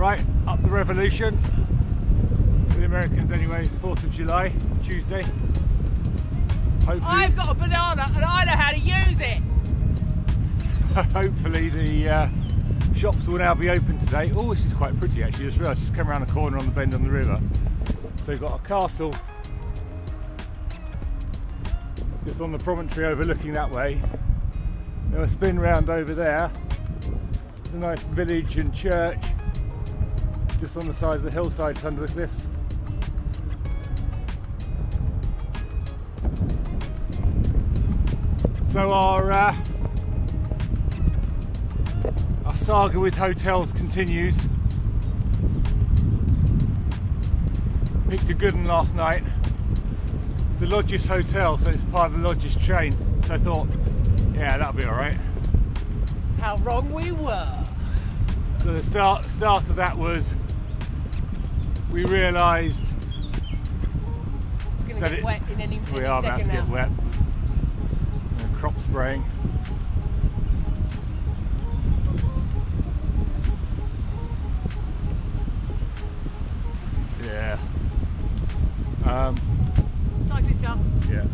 Right, up the revolution. For the Americans anyway, it's 4th of July, Tuesday. Hopefully, I've got a banana and I know how to use it. hopefully the shops will now be open today. Oh, this is quite pretty actually. Just realised, just come around the corner on the bend on the river. So we've got a castle just on the promontory overlooking that way. Then we'll spin round over there. There's a nice village and church just on the side of the hillside under the cliffs. So our saga with hotels continues. Picked a good one last night. It's the Lodges Hotel, so it's part of the Lodges train. So I thought, yeah, that'll be all right. How wrong we were. So the start of that was we realised We're going to get wet in any we are about to get wet. And crop spraying. Yeah. Cyclist up. Yeah.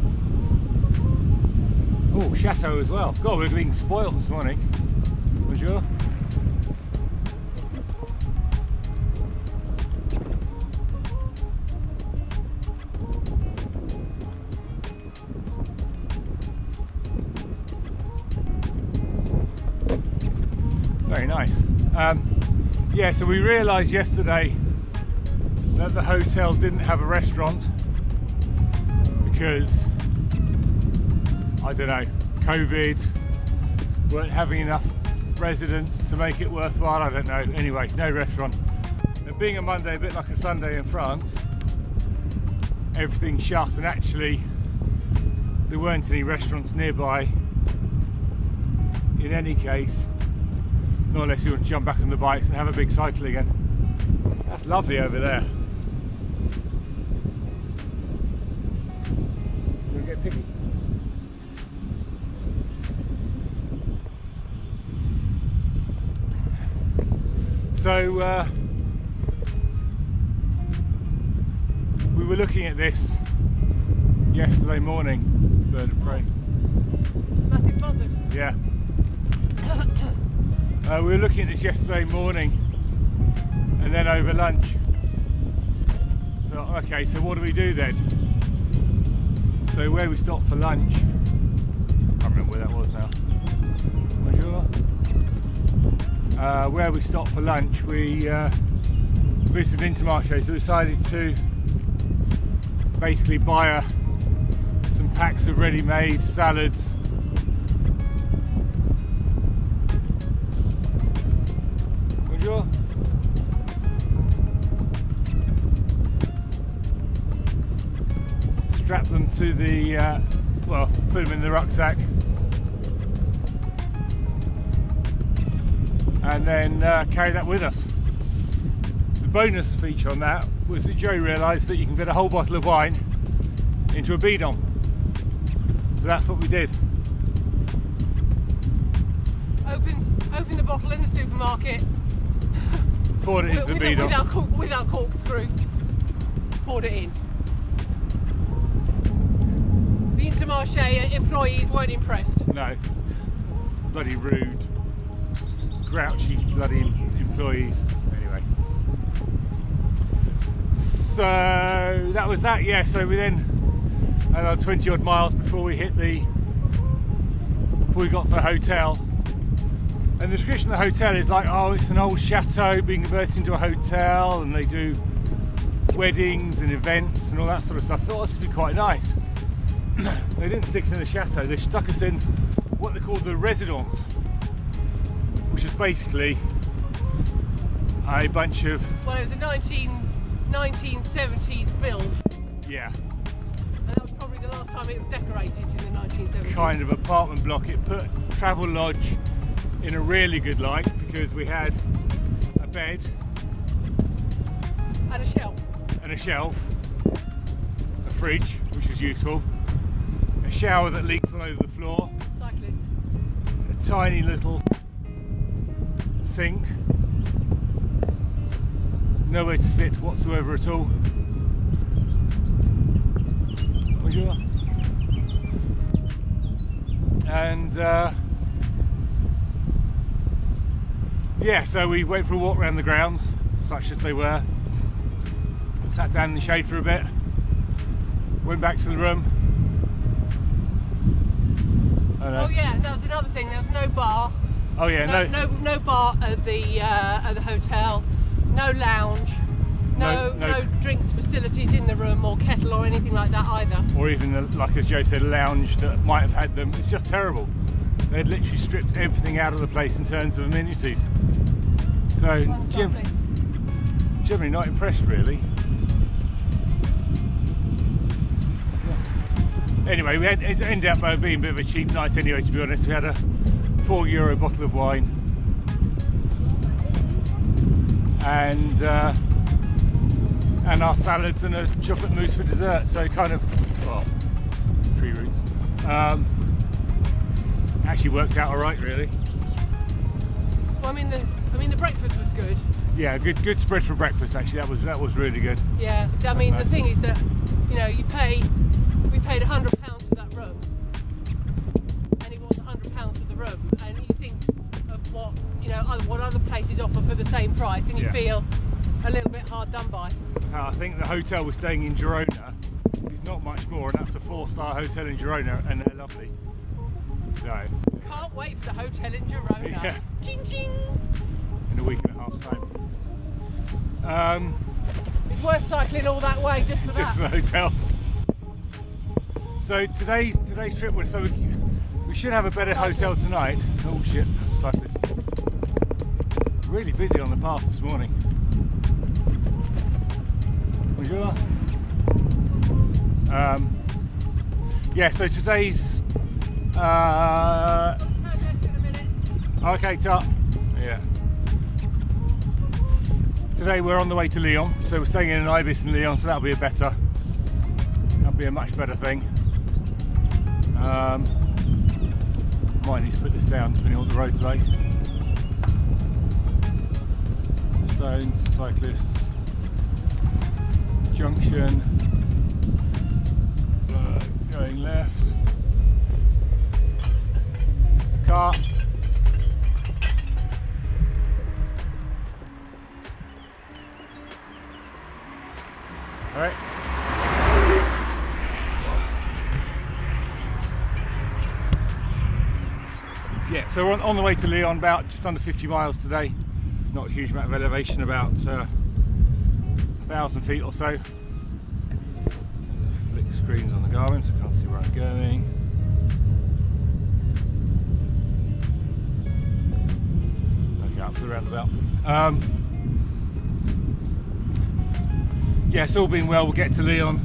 Oh, chateau as well. God, we're being spoiled this morning. Bonjour. Very nice. Yeah, so we realised yesterday that the hotel didn't have a restaurant because, I don't know, COVID, weren't having enough residents to make it worthwhile, I don't know. Anyway, no restaurant. And being a Monday, a bit like a Sunday in France, everything's shut, and actually there weren't any restaurants nearby in any case, not unless you want to jump back on the bikes and have a big cycle again. That's lovely over there. We'll get picky. So we were looking at this yesterday morning, bird of prey. Massive buzzard. Yeah. We were looking at this yesterday morning and then over lunch. Thought, okay, so what do we do then? So where we stopped for lunch, I can't remember where that was now. Bonjour. Where we stopped for lunch, we visited Intermarché, so we decided to basically buy some packs of ready-made salads. Bonjour. Strap them to the, well, put them in the rucksack. And then carry that with us. The bonus feature on that was that Joe realised that you can fit a whole bottle of wine into a bidon. So that's what we did. Opened the bottle in the supermarket. Poured it into the bidon. Without corkscrew. Poured it in. The Intermarché employees weren't impressed. No. Bloody rude. Grouchy bloody employees. Anyway. So that was that, yeah. So we then had our 20 odd miles before we got to the hotel. And the description of the hotel is like, oh, it's an old chateau being converted into a hotel, and they do weddings and events and all that sort of stuff. I thought this would be quite nice. They didn't stick us in the chateau, they stuck us in what they called the residence, which is basically a bunch of... Well, it was a 1970s build. Yeah. And that was probably the last time it was decorated in the 1970s. Kind of apartment block. It put Travelodge in a really good light because we had a bed And a shelf. A fridge, which was useful, a shower that leaked all over the floor, Cyclist. a tiny little sink, nowhere to sit whatsoever at all. Bonjour. And yeah, so we went for a walk around the grounds, such as they were, sat down in the shade for a bit, went back to the room. Oh yeah, that was another thing. There was no bar. Oh yeah, no bar at the hotel. No lounge. No drinks facilities in the room or kettle or anything like that either. Or even, like as Joe said, a lounge that might have had them. It's just terrible. They'd literally stripped everything out of the place in terms of amenities. So, generally not impressed really. Anyway, it ended up being a bit of a cheap night anyway, to be honest. We had a €4 bottle of wine. And our salads and a chocolate mousse for dessert. So kind of, well, tree roots. Actually worked out all right, really. Well, I mean the breakfast was good. Yeah, good spread for breakfast. Actually, that was really good. Yeah, I mean the thing is that, you know, we paid £100 for that room, and it was £100 for the room. And you think of what, you know, what other places offer for the same price, and you feel a little bit hard done by. I think the hotel we're staying in Girona is not much more, and that's a 4-star hotel in Girona, and they're lovely. So can't wait for the hotel in Girona. Yeah. Ching ching. In a week and a half's time. It's worth cycling all that way just for Just for the hotel. So today's trip was we should have a better hotel tonight. Oh shit, cyclists. Really busy on the path this morning. Bonjour. Yeah, so today's okay, top. Yeah. Today we're on the way to Lyon, so we're staying in an Ibis in Lyon, so that'll be a much better thing. Might need to put this down depending on what the road's like. Stones, cyclists, junction, going left, car. All right. Yeah, so we're on the way to Lyon, about just under 50 miles today. Not a huge amount of elevation, about 1,000 feet or so. Flick screens on the Garmin so I can't see where I'm going. Okay, up to the roundabout. Yeah, it's all been well. We'll get to Lyon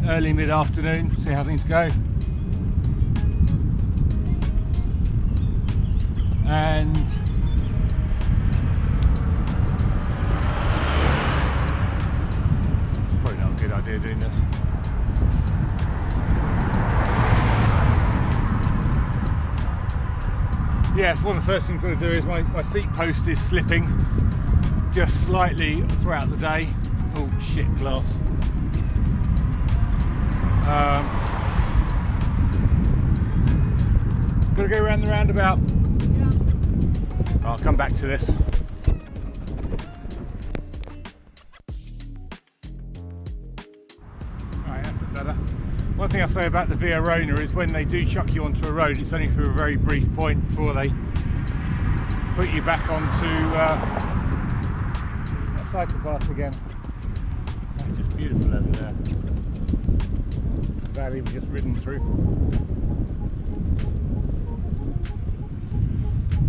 early mid-afternoon, see how things go. And it's probably not a good idea doing this. Yeah, one of the first things I've got to do is my seat post is slipping just slightly throughout the day. Oh shit, glass. Got to go around the roundabout. I'll come back to this. Right, that's a bit better. One thing I'll say about the Via Rona is when they do chuck you onto a road, it's only for a very brief point before they put you back onto a cycle path again. That's just beautiful over there. The valley we've just ridden through.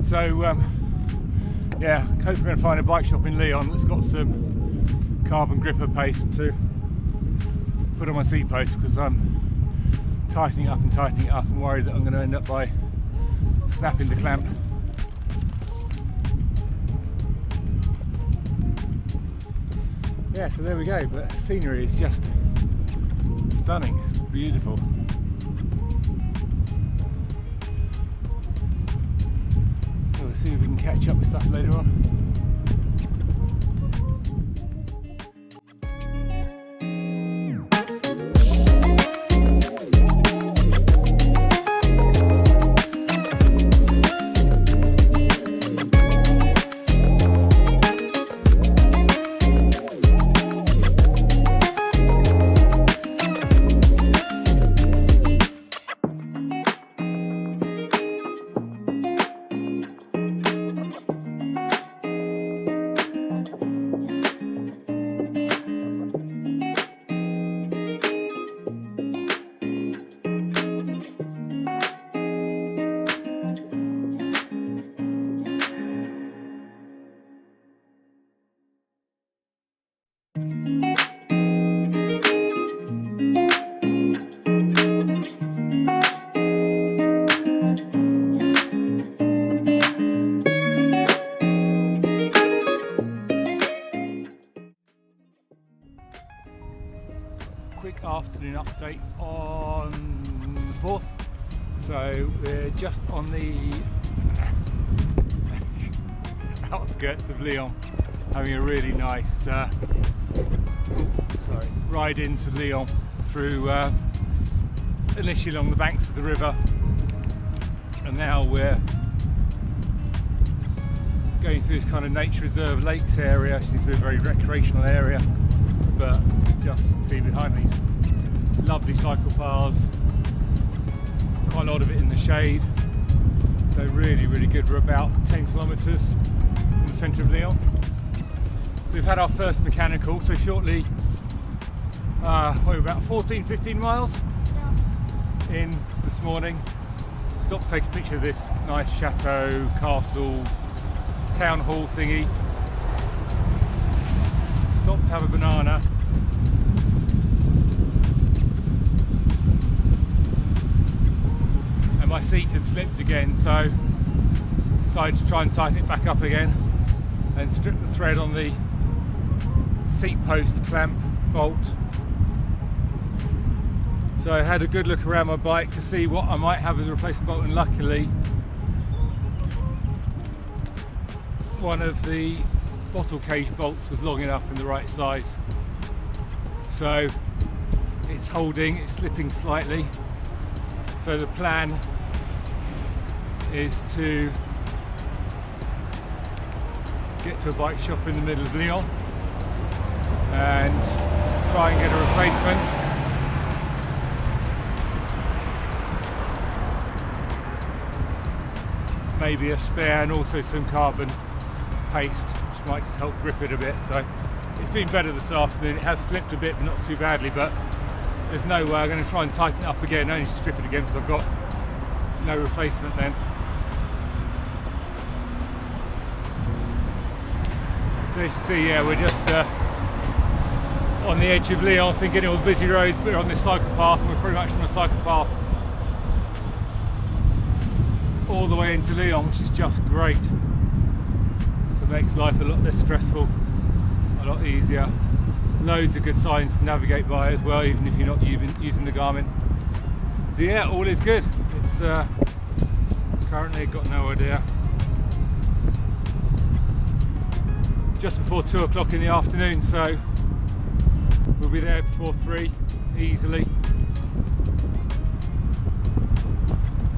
So yeah, hope we're going to find a bike shop in Lyon that's got some carbon gripper paste to put on my seat post, because I'm tightening it up and worried that I'm going to end up by snapping the clamp. Yeah, so there we go, but scenery is just stunning, it's beautiful. So we'll see if we can catch up with stuff later on. afternoon update on the 4th. So we're just on the outskirts of Lyon, having a really nice ride into Lyon through initially along the banks of the river, and now we're going through this kind of nature reserve lakes area. It seems to be a very recreational area, but just see behind these lovely cycle paths, quite a lot of it in the shade, so really good. We're about 10 kilometres in the centre of Lyon. So we've had our first mechanical, so shortly we're about 14-15 miles in this morning. Stopped to take a picture of this nice chateau, castle, town hall thingy. Stopped to have a banana. And my seat had slipped again, so decided to try and tighten it back up again and strip the thread on the seat post clamp bolt. So I had a good look around my bike to see what I might have as a replacement bolt, and luckily one of the bottle cage bolts was long enough and the right size. So it's holding, it's slipping slightly. So the plan is to get to a bike shop in the middle of Lyon and try and get a replacement. Maybe a spare and also some carbon paste, which might just help grip it a bit. So it's been better this afternoon. It has slipped a bit, but not too badly, but there's no way. I'm going to try and tighten it up again, only strip it again because I've got no replacement then. So as you can see, yeah, we're just on the edge of Lyon, thinking all the busy roads, but we're on this cycle path, and we're pretty much on a cycle path all the way into Lyon, which is just great. So it makes life a lot less stressful, a lot easier. Loads of good signs to navigate by as well, even if you're not using the Garmin. So yeah, all is good. It's currently got no idea. Just before 2 o'clock in the afternoon, so we'll be there before 3 easily.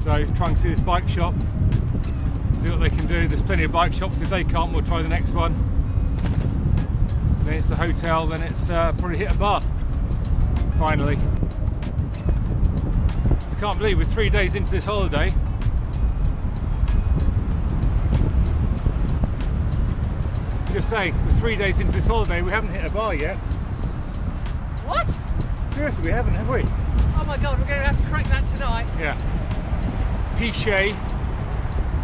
So try and see this bike shop, see what they can do. There's plenty of bike shops. If they can't, we'll try the next one. Then it's the hotel, then it's probably hit a bar, finally. Just can't believe we're 3 days into this holiday. Just saying, we're 3 days into this holiday, we haven't hit a bar yet. What? Seriously, we haven't, have we? Oh my god, we're going to have to crack that tonight. Yeah. Pichet.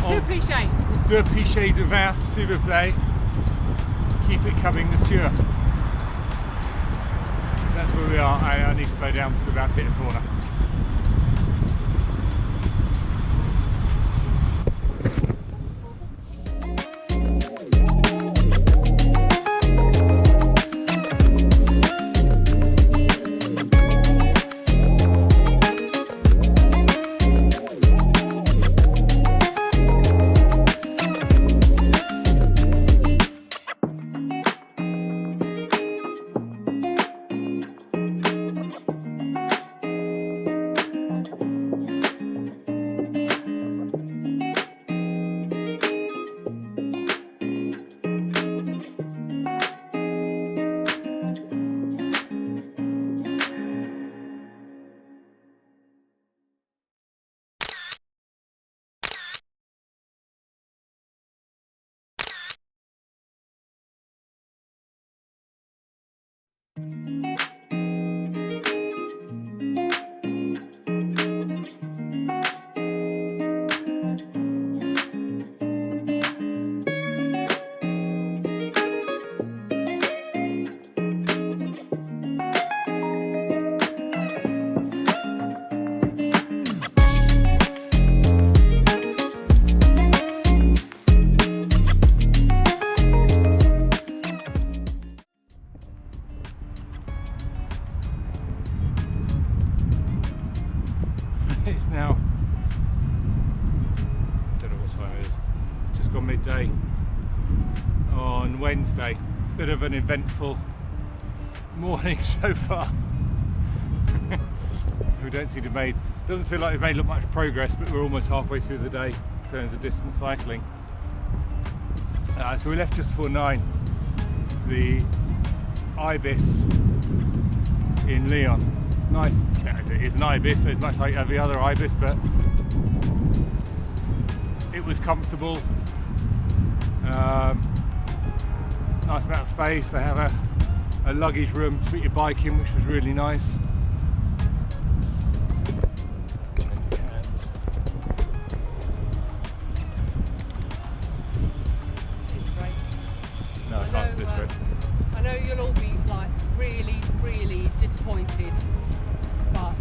Two pichet. Deux pichets de vin, s'il vous plaît. Keep it coming, monsieur. That's where we are. I need to slow down because we're about to hit a corner. on Wednesday. Bit of an eventful morning so far. We don't seem to have made, doesn't feel like we've made much progress, but we're almost halfway through the day in terms of distance cycling. So we left just before 9. The Ibis in Lyon. Nice. It is an Ibis, so it's much like every other Ibis, but it was comfortable. Nice amount of space. They have a luggage room to put your bike in, which was really nice. No, I can't sit through it. I know you'll all be like really disappointed, but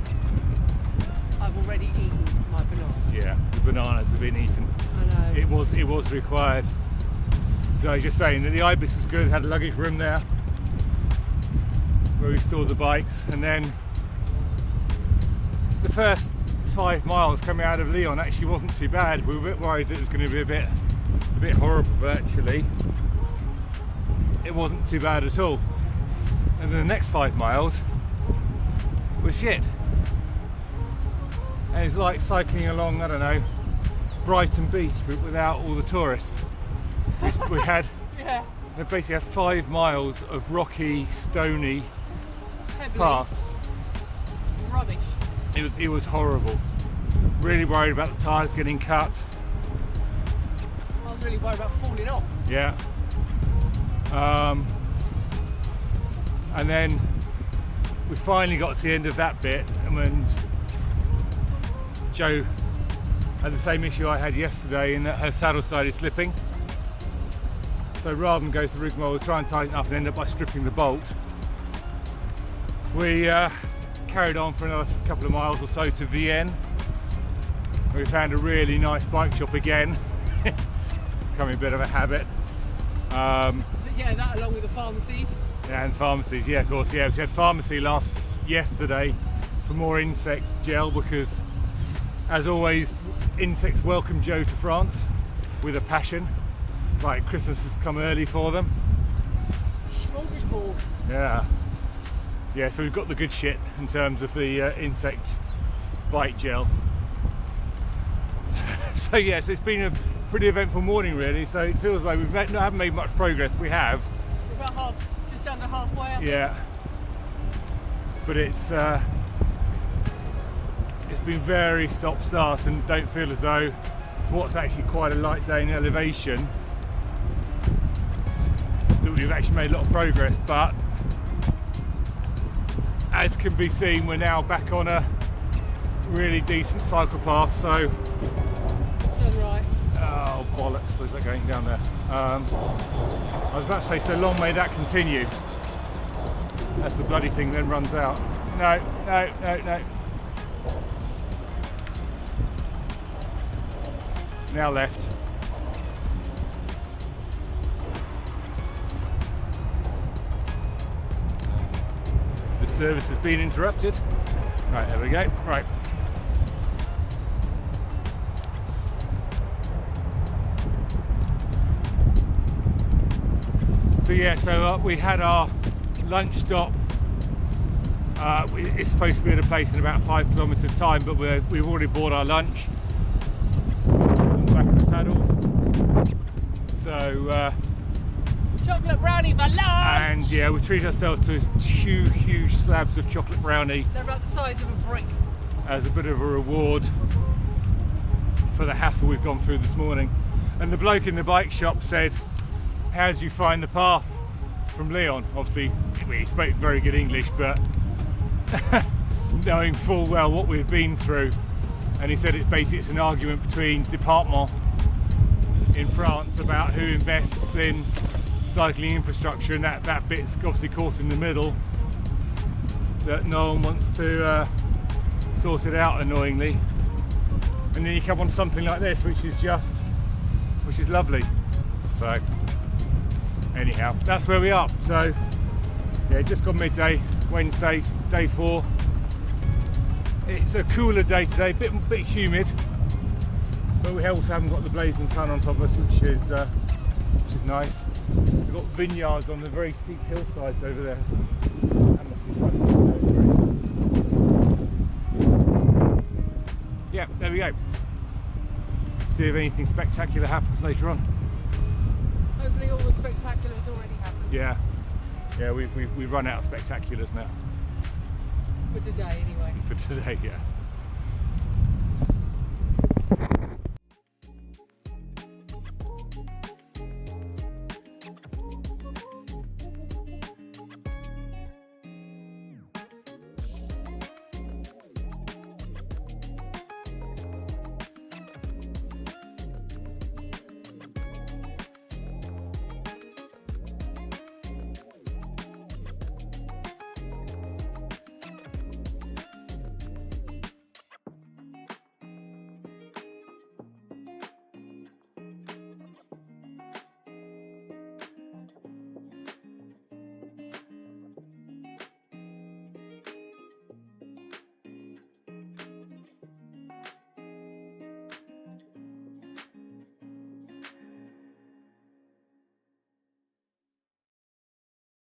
I've already eaten my banana. Yeah, the bananas have been eaten. I know. It was required. So I was just saying that the Ibis was good, had a luggage room there where we stored the bikes, and then the first 5 miles coming out of Lyon actually wasn't too bad. We were a bit worried that it was going to be a bit horrible, but actually it wasn't too bad at all. And then the next 5 miles was shit. And it's like cycling along, I don't know, Brighton Beach, but without all the tourists. We had, Yeah. we basically had 5 miles of rocky, stony Heavily. path. Rubbish. It was horrible. Really worried about the tyres getting cut. I was really worried about falling off. Yeah. And then we finally got to the end of that bit, and Jo had the same issue I had yesterday in that her saddle started slipping. So rather than go through rigmarole, we'll try and tighten up and end up by stripping the bolt. We carried on for another couple of miles or so to Vienne. We found a really nice bike shop again. Becoming a bit of a habit. Yeah, that along with the pharmacies. Yeah, and pharmacies, yeah, of course, yeah. We had pharmacy yesterday for more insect gel because, as always, insects welcome Jo to France with a passion. It's like Christmas has come early for them. Smorgasbord. Yeah. Yeah, so we've got the good shit in terms of the insect bite gel. So yeah, so it's been a pretty eventful morning really, so it feels like we haven't made much progress. We have. We're about just under halfway up. Yeah. But it's been very stop-start and don't feel as though what's actually quite a light day in elevation that we've actually made a lot of progress, but as can be seen we're now back on a really decent cycle path, so Turn right. oh bollocks, where's that going down there? I was about to say, so long may that continue. That's the bloody thing then runs out. No. Now left. The service has been interrupted. Right, there we go. Right. So yeah, so we had our lunch stop. It's supposed to be at a place in about 5 kilometres time, but we've already bought our lunch on the back of the saddles. So Chocolate brownie for lunch! and yeah, we treat ourselves to 2 huge slabs of chocolate brownie They're about the size of a brick. as a bit of a reward for the hassle we've gone through this morning. And the bloke in the bike shop said, how did you find the path from Lyon? Obviously he spoke very good English, but knowing full well what we've been through, and he said it's an argument between departments in France about who invests in cycling infrastructure, and that bit's obviously caught in the middle, that no one wants to sort it out, annoyingly. And then you come on something like this, which is lovely. So anyhow, that's where we are. So yeah, just gone midday, Wednesday, day 4. It's a cooler day today, bit humid, but we also haven't got the blazing sun on top of us, which is nice. We've got vineyards on the very steep hillsides over there. So that must be fun. Yeah, there we go. See if anything spectacular happens later on. Hopefully all the spectaculars already happened. Yeah, we've run out of spectaculars now. For today anyway. For today, yeah.